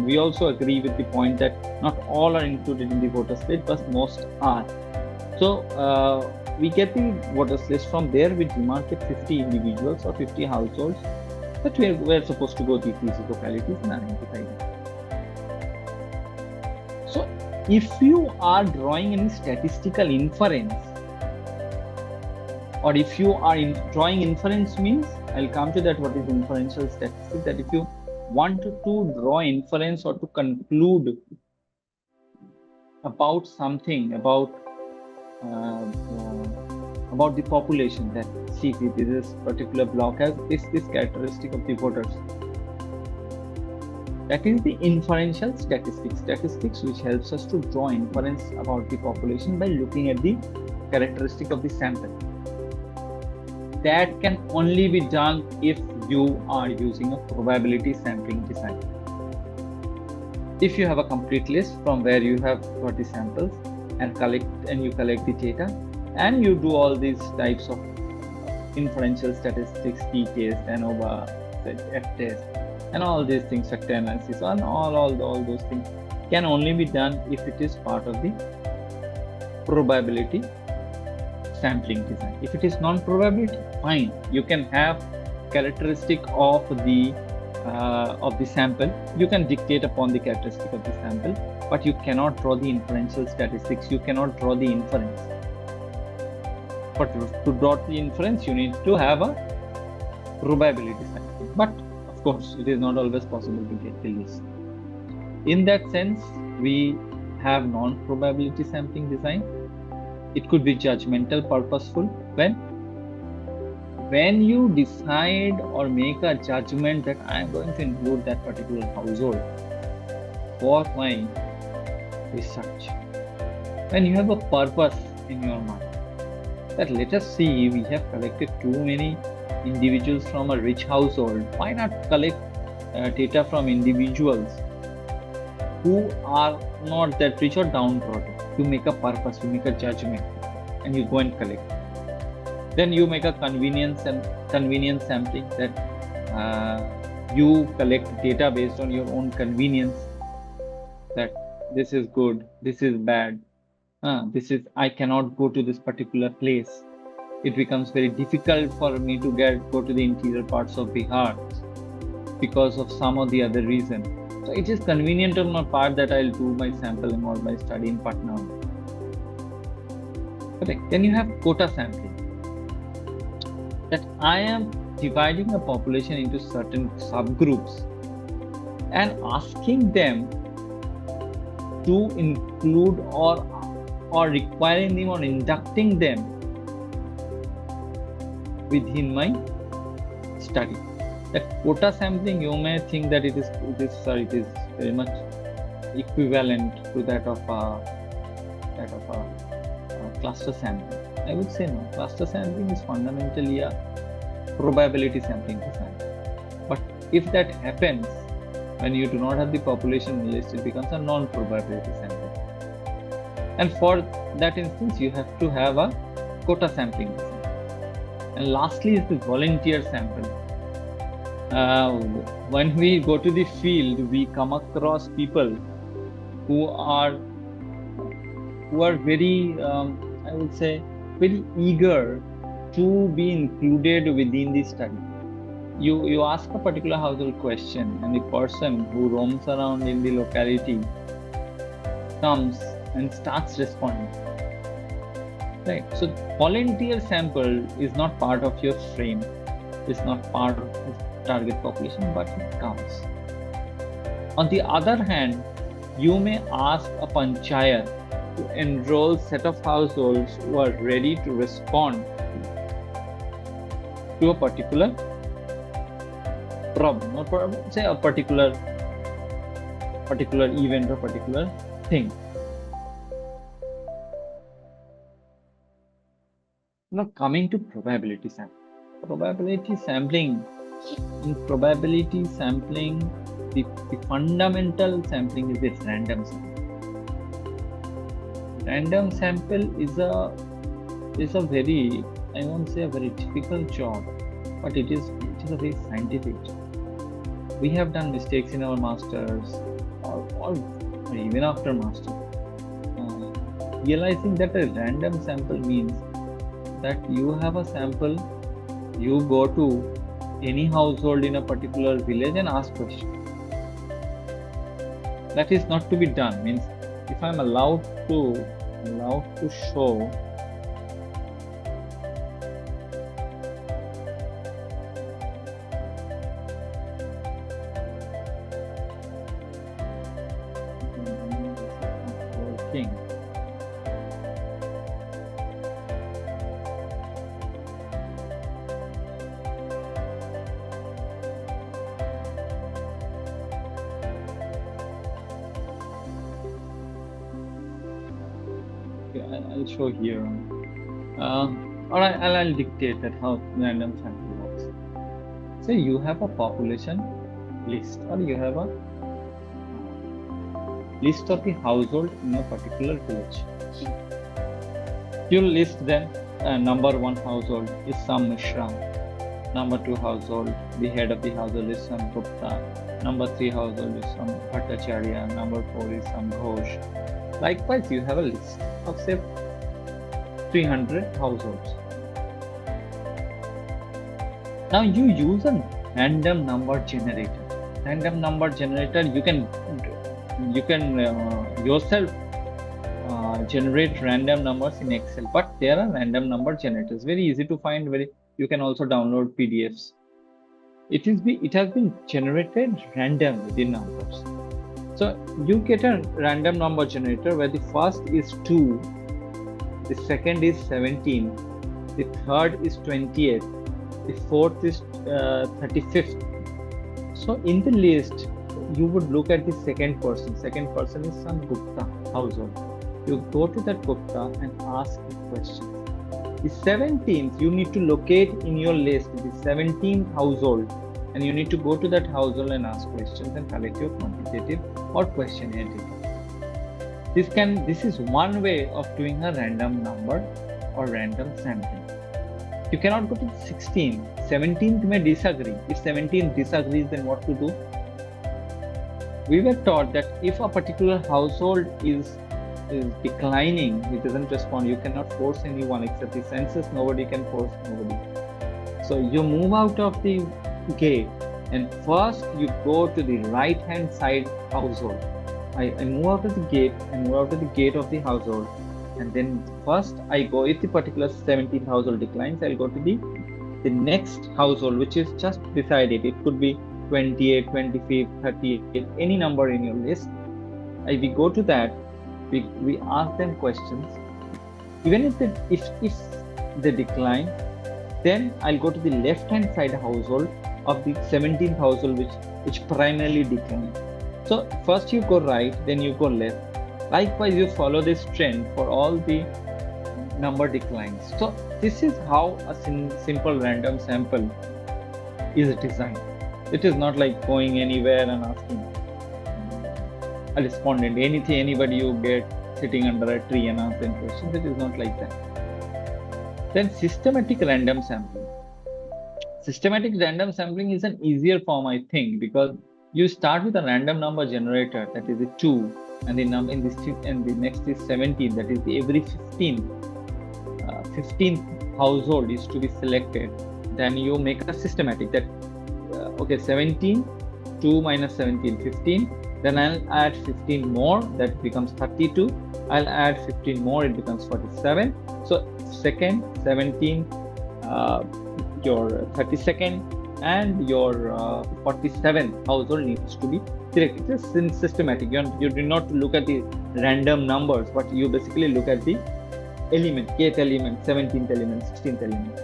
we also agree with the point that not all are included in the voters list, but most are. So we get the voters list. From there we demarcate 50 individuals or 50 households that we're supposed to go to these localities and identify them. So if you are drawing any statistical inference, or if you are drawing inference means, I'll come to that, what is inferential statistics, that if you want to draw inference or to conclude about something, about the population, that see this particular block has this characteristic of the voters, that is the inferential statistics which helps us to draw inference about the population by looking at the characteristic of the sample. That can only be done if you are using a probability sampling design. If you have a complete list from where you have got the samples and you collect the data, and you do all these types of inferential statistics, t-test, ANOVA, f-test, and all these things, factor analysis, and all those things can only be done if it is part of the probability sampling design. If it is non-probability, fine, you can have characteristic of the sample, you can dictate upon the characteristic of the sample, but you cannot draw the inferential statistics, you cannot draw the inference. But to draw the inference, you need to have a probability sampling. But of course, it is not always possible to get the list. In that sense, we have non-probability sampling design. It could be judgmental, purposeful, when you decide or make a judgment that I am going to include that particular household for my research. When you have a purpose in your mind, that let us see, we have collected too many individuals from a rich household, why not collect data from individuals who are not that rich or downtrodden? You make a purpose, you make a judgment, and you go and collect. Then you make a convenience sampling, that you collect data based on your own convenience, that this is good, this is bad, I cannot go to this particular place. It becomes very difficult for me to go to the interior parts of Bihar because of some or the other reason. So it is convenient on my part that I'll do my sampling or my study in Patna. Okay. Then you have quota sampling, that I am dividing a population into certain subgroups and asking them to include or requiring them or inducting them within my study. That quota sampling, you may think that it is very much equivalent to that of a cluster sampling. I would say no. Cluster sampling is fundamentally a probability sampling design. But if that happens when you do not have the population list, it becomes a non-probability sampling. And for that instance, you have to have a quota sampling design. And lastly is the volunteer sample. When we go to the field, we come across people who are very, I would say, very eager to be included within the study. You ask a particular household question, and the person who roams around in the locality comes and starts responding. Right. So volunteer sample is not part of your frame, it's not part of the target population, but it counts. On the other hand, you may ask a panchayat to enroll set of households who are ready to respond to a particular problem, or say a particular event or particular thing. Now coming to probability sampling. In probability sampling, the fundamental sampling is its random sample. Random sample is a very, I won't say a very difficult job, but it is a very scientific job. We have done mistakes in our masters, or even after master, realizing that a random sample means that you have a sample, you go to any household in a particular village and ask questions. That is not to be done. Means if I'm allowed to show working. I'll show here, or I'll dictate that how random sample works. Say you have a population list, or you have a list of the household in a particular village. You list them. Number 1 household is some Mishra. Number 2 household, the head of the household is some Gupta. Number 3 household is some Bhattacharya. Number 4 is some Ghosh. Likewise, you have a list of say 300 households. Now you use a random number generator. Random number generator, you can yourself generate random numbers in Excel, but there are random number generators. Very easy to find. You can also download PDFs. It has been generated randomly, the numbers. So you get a random number generator where the first is 2, the second is 17, the third is 28, the fourth is 35th. So in the list, you would look at the second person. Second person is some Gupta household. You go to that Gupta and ask the question. The 17th, you need to locate in your list the 17th household, and you need to go to that household and ask questions and collect your quantitative or questionnaire data. This is one way of doing a random number or random sampling. You cannot go to 16th. 17th may disagree. If 17th disagrees, then what to do? We were taught that if a particular household is declining, it doesn't respond, you cannot force anyone except the census. Nobody can force nobody. So you move out of the gate, and first you go to the right hand side household. I move out of the gate and move out of the gate of the household, and then first I go, if the particular 17th household declines, I'll go to the next household which is just beside it. It could be 28, 25, 38, any number in your list. We go to that, we ask them questions. Even if they decline, then I'll go to the left hand side household of the 17th household which primarily declined. So first you go right, then you go left. Likewise, you follow this trend for all the number declines. So this is how a simple random sample is designed. It is not like going anywhere and asking a respondent anybody you get sitting under a tree and answering questions. It is not like that. Then systematic random sampling. Systematic random sampling is an easier form, I think, because you start with a random number generator, that is the 2, and the next is 17, that is the every 15th household is to be selected. Then you make a systematic that 17, 2 minus 17, 15. Then I'll add 15 more, that becomes 32. I'll add 15 more, it becomes 47. So second, 17, your 32nd, and your 47th household needs to be selected. It's just systematic. You do not look at the random numbers, but you basically look at the element, kth element, 17th element, 16th element.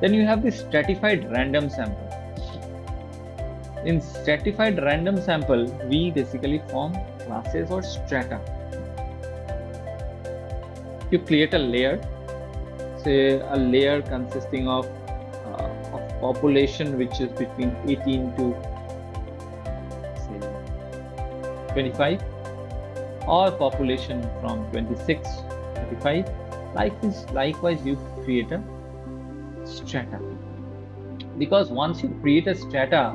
Then you have the stratified random sample. In stratified random sample, we basically form classes or strata. You create a layer, say a layer consisting of population which is between 18 to say 25, or population from 26 to 35. Likewise, you create a strata, because once you create a strata,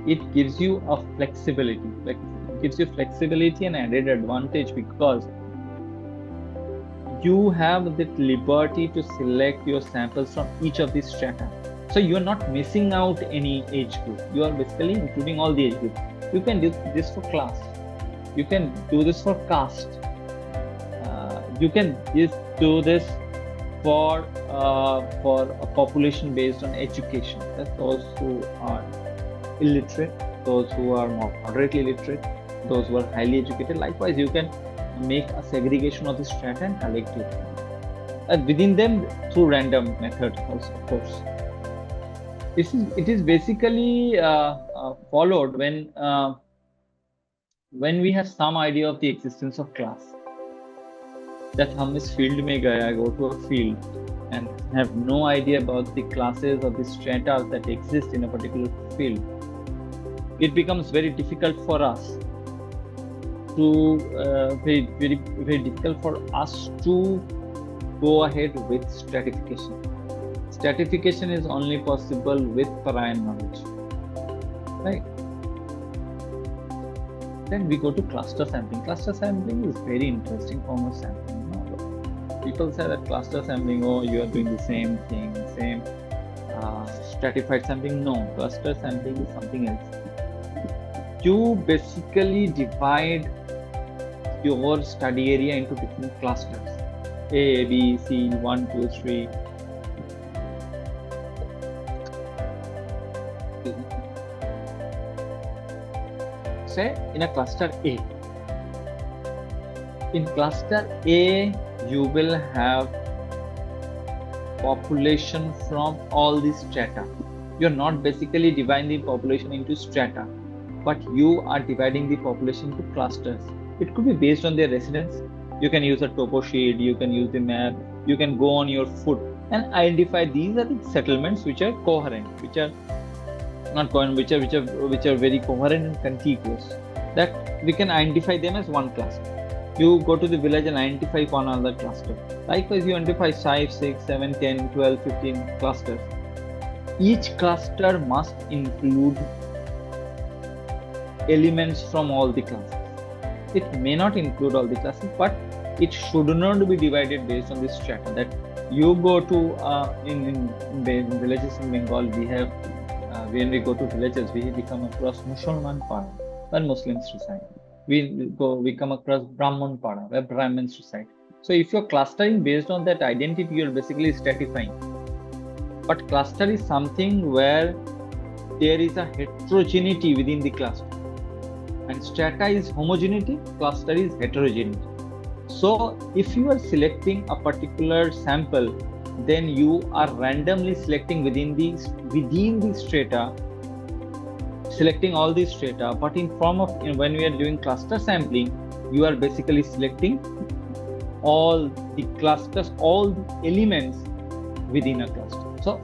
it gives you a flexibility. Like gives you flexibility and added advantage because you have the liberty to select your samples from each of these strata. So you are not missing out any age group. You are basically including all the age groups. You can do this for class. You can do this for caste. You can just do this for a population based on education. That's those who are illiterate, those who are moderately literate, those who are highly educated. Likewise, you can make a segregation of the strata and collect it. And within them through random method also, of course. It is basically followed when we have some idea of the existence of class. That हम इस field में गया, go to a field and have no idea about the classes or the strata that exist in a particular field. It becomes very difficult for us to very difficult for us to go ahead with stratification. Stratification is only possible with prior knowledge, right? Then we go to cluster sampling. Cluster sampling is very interesting form of sampling. People say that cluster sampling, oh, you are doing the same thing, same stratified sampling. No, cluster sampling is something else. You basically divide your study area into different clusters. A, B, C, 1, 2, 3. Say in a cluster A. In cluster A, you will have population from all these strata. You're not basically dividing the population into strata, but you are dividing the population into clusters. It could be based on their residence. You can use a topo sheet, you can use the map, you can go on your foot and identify these are the settlements which are coherent, which are not coherent, which are very coherent and contiguous. That we can identify them as one cluster. You go to the village and identify one another cluster. Likewise, you identify 5, 6, 7, 10, 12, 15 clusters. Each cluster must include elements from all the classes. It may not include all the classes, but it should not be divided based on the strata. That you go to in villages in Bengal, we have when we go to villages, we come across Musalman Para, where Muslims reside. We come across Brahman Para, where Brahmins reside. So if you're clustering based on that identity, you're basically stratifying. But cluster is something where there is a heterogeneity within the cluster. And strata is homogeneity, cluster is heterogeneity. So if you are selecting a particular sample, then you are randomly selecting within the strata, selecting all these strata, but in form of when we are doing cluster sampling, you are basically selecting all the clusters, all the elements within a cluster. So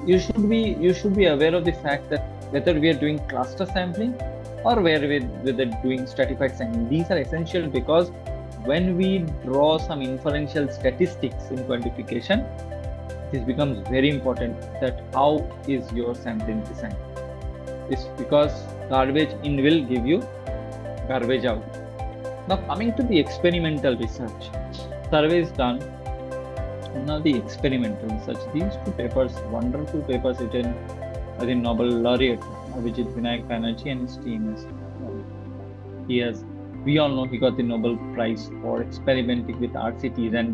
you should be aware of the fact that whether we are doing cluster sampling or whether doing stratified sampling, these are essential because when we draw some inferential statistics in quantification, this becomes very important that how is your sampling designed. It's because garbage in will give you garbage out. Now coming to the experimental research, survey is done. Now the experimental research, these two papers, wonderful papers written by the Nobel laureate Abhijit Vinayak Banerjee and his team. We all know he got the Nobel Prize for experimenting with RCTs, and